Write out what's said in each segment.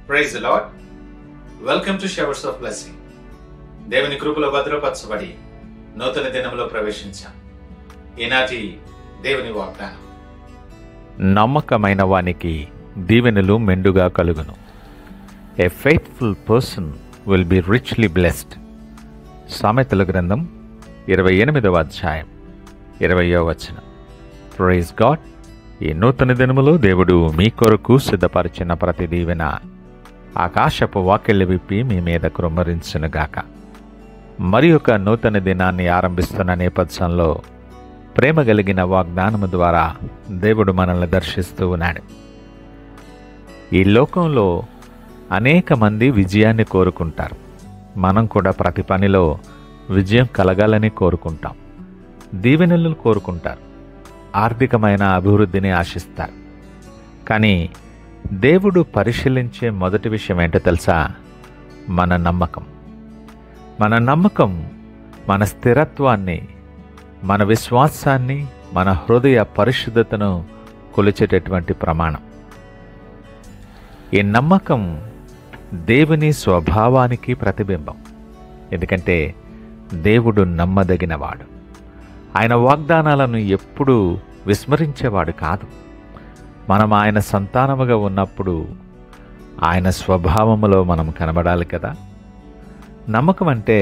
Praise the Lord. Welcome to Showers of Blessing. దేవుని కృపలో భద్రపరచబడి నూతన దినంలో ప్రవేశించాం. ఈనాటి దేవుని వాగ్దానం, నమ్మకమైన వానికి దీవెనలు మెండుగా కలుగును. A faithful person will be richly blessed. సామెతల గ్రంథం 28వ అధ్యాయం 20వ వచనం. Praise God. ఈ నూతన దినములో దేవుడు మీ కొరకు సిద్ధపరిచిన ప్రతి దీవెన ఆకాశపు వాకిళ్ళు విప్పి మీ మీద కృమ్మరించునుగాక. మరి ఒక నూతన దినాన్ని ఆరంభిస్తున్న నేపథ్యంలో ప్రేమ కలిగిన వాగ్దానము ద్వారా దేవుడు మనల్ని దర్శిస్తూ ఉన్నాడు. ఈ లోకంలో అనేక మంది విజయాన్ని కోరుకుంటారు. మనం కూడా ప్రతి పనిలో విజయం కలగాలని కోరుకుంటాం. దీవెనలు కోరుకుంటారు. ఆర్థికమైన అభివృద్ధిని ఆశిస్తారు. కానీ దేవుడు పరిశీలించే మొదటి విషయం ఏంటో తెలుసా? మన నమ్మకం. మన నమ్మకం మన స్థిరత్వాన్ని, మన విశ్వాసాన్ని, మన హృదయ పరిశుద్ధతను కొలిచేటటువంటి ప్రమాణం. ఈ నమ్మకం దేవుని స్వభావానికి ప్రతిబింబం. ఎందుకంటే దేవుడు నమ్మదగినవాడు. ఆయన వాగ్దానాలను ఎప్పుడూ విస్మరించేవాడు కాదు. మనం ఆయన సంతానముగా ఉన్నప్పుడు ఆయన స్వభావములో మనం కనబడాలి కదా. నమ్మకం అంటే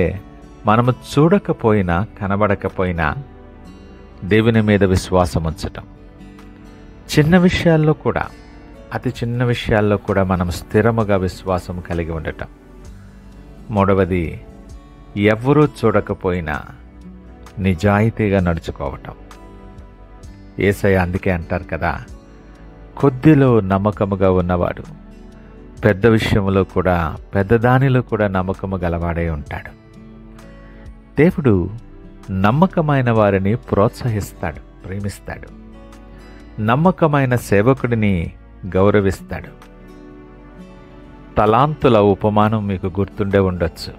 మనము చూడకపోయినా కనబడకపోయినా దేవుని మీద విశ్వాసం ఉంచటం. చిన్న విషయాల్లో కూడా, అతి చిన్న విషయాల్లో కూడా మనం స్థిరముగా విశ్వాసం కలిగి ఉండటం. మూడవది, ఎవ్వరూ చూడకపోయినా నిజాయితీగా నడుచుకోవటం. యేసయ్య అందుకే అంటారు కదా, కొద్దిలో నమ్మకముగా ఉన్నవాడు పెద్ద విషయంలో కూడా, పెద్దదానిలో కూడా నమ్మకము గలవాడే ఉంటాడు. దేవుడు నమ్మకమైన వారిని ప్రోత్సహిస్తాడు, ప్రేమిస్తాడు. నమ్మకమైన సేవకుడిని గౌరవిస్తాడు. తలాంతుల ఉపమానం మీకు గుర్తుండే ఉండొచ్చు.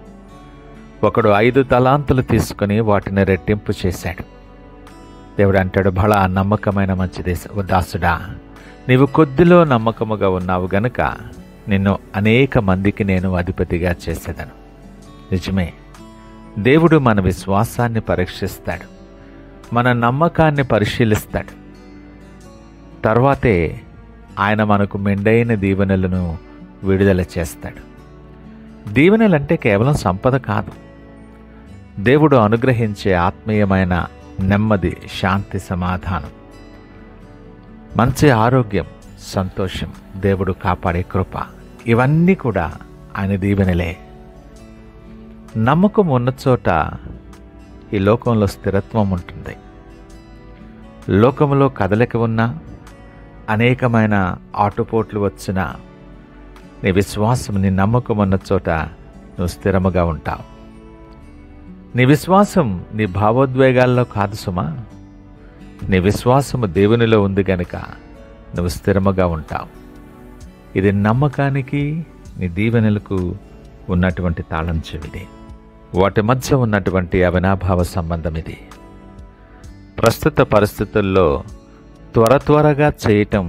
ఒకడు 5 తలాంతులు తీసుకుని వాటిని రెట్టింపు చేశాడు. దేవుడు అంటాడు, బలా నమ్మకమైన మంచి దాసుడా, నీవు కొద్దిలో నమ్మకముగా ఉన్నావు గనుక నిన్ను అనేక మందికి నేను అధిపతిగా చేసేదను. నిజమే, దేవుడు మన విశ్వాసాన్ని పరీక్షిస్తాడు, మన నమ్మకాన్ని పరిశీలిస్తాడు. తర్వాతే ఆయన మనకు మెండైన దీవెనలను విడుదల చేస్తాడు. దీవెనలంటే కేవలం సంపద కాదు. దేవుడు అనుగ్రహించే ఆత్మీయమైన నెమ్మది, శాంతి, సమాధానం, మంచి ఆరోగ్యం, సంతోషం, దేవుడు కాపాడే కృప, ఇవన్నీ కూడా ఆయన దీవెనలే. నమ్మకం ఉన్న చోట ఈ లోకంలో స్థిరత్వం ఉంటుంది. లోకంలో కదలిక ఉన్నా, అనేకమైన ఆటుపోట్లు వచ్చినా, నీ విశ్వాసం, నీ నమ్మకం ఉన్న చోట నువ్వు స్థిరముగా ఉంటావు. నీ విశ్వాసం నీ భావోద్వేగాల్లో కాదు సుమా. నీ విశ్వాసము దేవునిలో ఉంది గనుక నువ్వు స్థిరముగా ఉంటావు. ఇది నమ్మకానికి, నీ దీవెనలకు ఉన్నటువంటి తాళం చెవిది. వాటి మధ్య ఉన్నటువంటి అవినాభావ సంబంధం ఇది. ప్రస్తుత పరిస్థితుల్లో త్వరగా చేయటం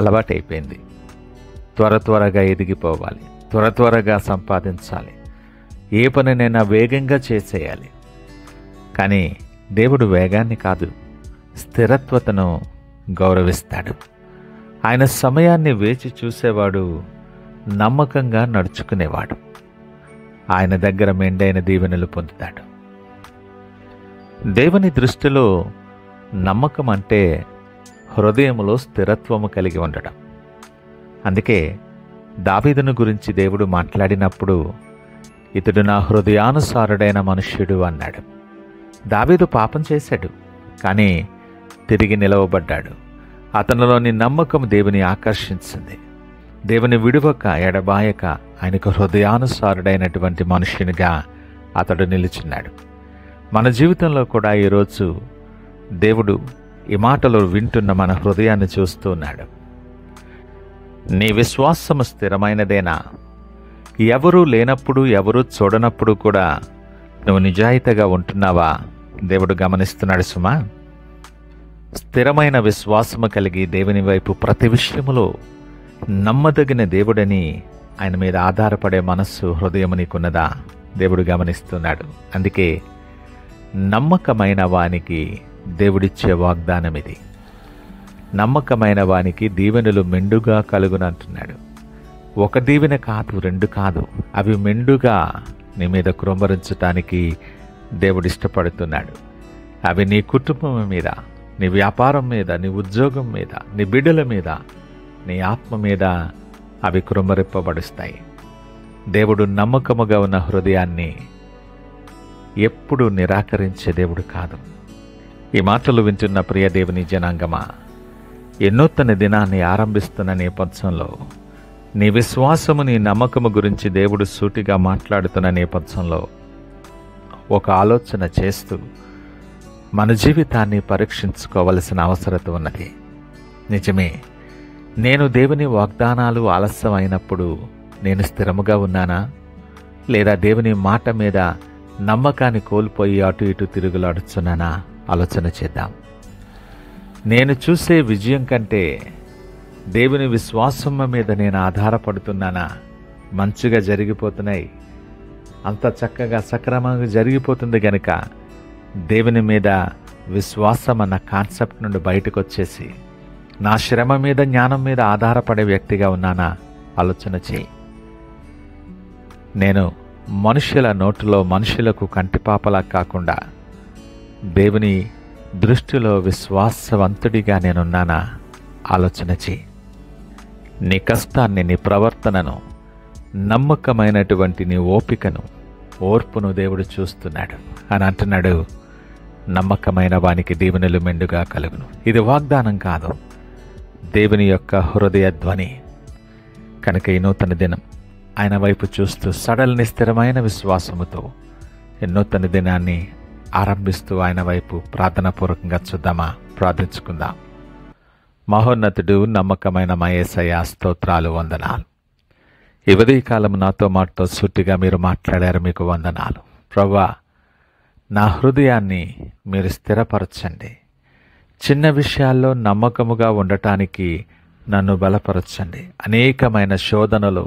అలవాటైపోయింది. త్వరగా ఎదిగిపోవాలి, త్వరగా సంపాదించాలి, ఏ పనినైనా వేగంగా చేసేయాలి. కానీ దేవుడు వేగాన్ని కాదు, స్థిరత్వతను గౌరవిస్తాడు. ఆయన సమయాన్ని వేచి చూసేవాడు, నమ్మకంగా నడుచుకునేవాడు. ఆయన దగ్గర మెండైన దీవెనలు పొందుతాడు. దేవుని దృష్టిలో నమ్మకం అంటే హృదయములో స్థిరత్వము కలిగి ఉండడం. అందుకే దావీదును గురించి దేవుడు మాట్లాడినప్పుడు, ఇతడు నా హృదయానుసారుడైన మనుష్యుడు అన్నాడు. దావీదు పాపం చేశాడు, కానీ తిరిగి నిలవబడ్డాడు. అతనిలోని నమ్మకం దేవుని ఆకర్షించింది. దేవుని విడువక, ఎడబాయక ఆయనకు హృదయానుసారుడైనటువంటి మనుష్యునిగా అతడు నిలుచున్నాడు. మన జీవితంలో కూడా ఈరోజు దేవుడు ఈ మాటలు వింటున్న మన హృదయాన్ని చూస్తూ ఉన్నాడు. నీ విశ్వాసము స్థిరమైనదేనా? ఎవరూ లేనప్పుడు, ఎవరూ చూడనప్పుడు కూడా నువ్వు నిజాయితీగా ఉంటున్నావా? దేవుడు గమనిస్తున్నాడు సుమా. స్థిరమైన విశ్వాసము కలిగి దేవుని వైపు ప్రతి విషయములో నమ్మదగిన దేవుడని, ఆయన మీద ఆధారపడే మనస్సు, హృదయం నీకున్నదా? దేవుడు గమనిస్తున్నాడు. అందుకే నమ్మకమైన వానికి దేవుడిచ్చే వాగ్దానం ఇది. నమ్మకమైన వానికి దీవెనలు మెండుగా కలుగునంటున్నాడు. ఒక దీవెన కాదు, 2 కాదు, అవి మెండుగా నీ మీద కృంభరించటానికి దేవుడు ఇష్టపడుతున్నాడు. అవి నీ కుటుంబం మీద, నీ వ్యాపారం మీద, నీ ఉద్యోగం మీద, నీ బిడ్డల మీద, నీ ఆత్మ మీద అవి కృంభరింపబడుస్తాయి. దేవుడు నమ్మకముగా ఉన్న హృదయాన్ని ఎప్పుడూ నిరాకరించే దేవుడు కాదు. ఈ మాటలు వింటున్న ప్రియ దేవుని జనాంగమా, ఎన్నోత్తన దినాన్ని ఆరంభిస్తున్న నేపథ్యంలో నీ విశ్వాసము, నీ నమ్మకము గురించి దేవుడు సూటిగా మాట్లాడుతున్న నేపథ్యంలో ఒక ఆలోచన చేస్తూ మన జీవితాన్ని పరీక్షించుకోవలసిన అవసరత ఉన్నది. నిజమే, నేను దేవుని వాగ్దానాలు ఆలస్యం అయినప్పుడు నేను స్థిరముగా ఉన్నానా, లేదా దేవుని మాట మీద నమ్మకాన్ని కోల్పోయి అటు ఇటు తిరుగులాడుచున్నానా? ఆలోచన చేద్దాం. నేను చూసే విజయం కంటే దేవుని విశ్వాసం మీద నేను ఆధారపడుతున్నానా? మంచిగా జరిగిపోతున్నాయి, అంత చక్కగా సక్రమంగా జరిగిపోతుంది గనుక దేవుని మీద విశ్వాసం అన్న కాన్సెప్ట్ నుండి బయటకు వచ్చేసి నా శ్రమ మీద, జ్ఞానం మీద ఆధారపడే వ్యక్తిగా ఉన్నానా? ఆలోచన చేయి. నేను మనుషుల నోటిలో మనుషులకు కంటిపాపలా కాకుండా దేవుని దృష్టిలో విశ్వాసవంతుడిగా నేనున్నానా? ఆలోచన చేయి. నీ కష్టాన్ని, నీ ప్రవర్తనను, నమ్మకమైనటువంటి నీ ఓపికను, ఓర్పును దేవుడు చూస్తున్నాడు అని అంటున్నాడు. నమ్మకమైన వానికి దీవెనలు మెండుగా కలుగును. ఇది వాగ్దానం కాదు, దేవుని యొక్క హృదయ ధ్వని. కనుక ఈ నూతన దినం ఆయన వైపు చూస్తూ సడల్ని స్థిరమైన విశ్వాసముతో ఈ నూతన దినాన్ని ఆరంభిస్తూ ఆయన వైపు ప్రార్థనాపూర్వకంగా చూద్దామా? ప్రార్థించుకుందాం. మహోన్నతుడు, నమ్మకమైన మా యేసయ్యా, స్తోత్రాలు, వందనాలు. ఈ ఉదయకాలం నాతో మాటతో సూటిగా మీరు మాట్లాడారు, మీకు వందనాలు. ప్రభువా, నా హృదయాన్ని మీరు స్థిరపరచండి. చిన్న విషయాల్లో నమ్మకముగా ఉండటానికి నన్ను బలపరచండి. అనేకమైన శోధనలు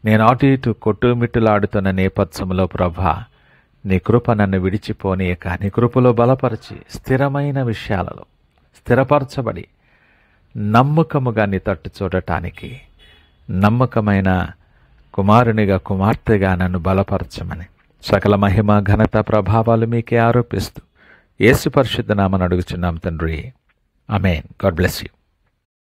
నేను అటు ఇటు కొట్టుమిట్టులాడుతున్న నేపథ్యంలో ప్రభా, నీ కృప నన్ను విడిచిపోనీయక నీ కృపలో బలపరిచి స్థిరమైన విషయాలలో స్థిరపరచబడి నమ్మకముగా నీ తట్టు చూడటానికి నమ్మకమైన కుమారునిగా, కుమార్తెగా నన్ను బలపరచమని సకల మహిమ, ఘనత, ప్రభావాలు మీకే ఆరోపిస్తూ యేసు పరిశుద్ధ నామమున అడుగుచున్నాం తండ్రి. ఆమేన్. God bless you.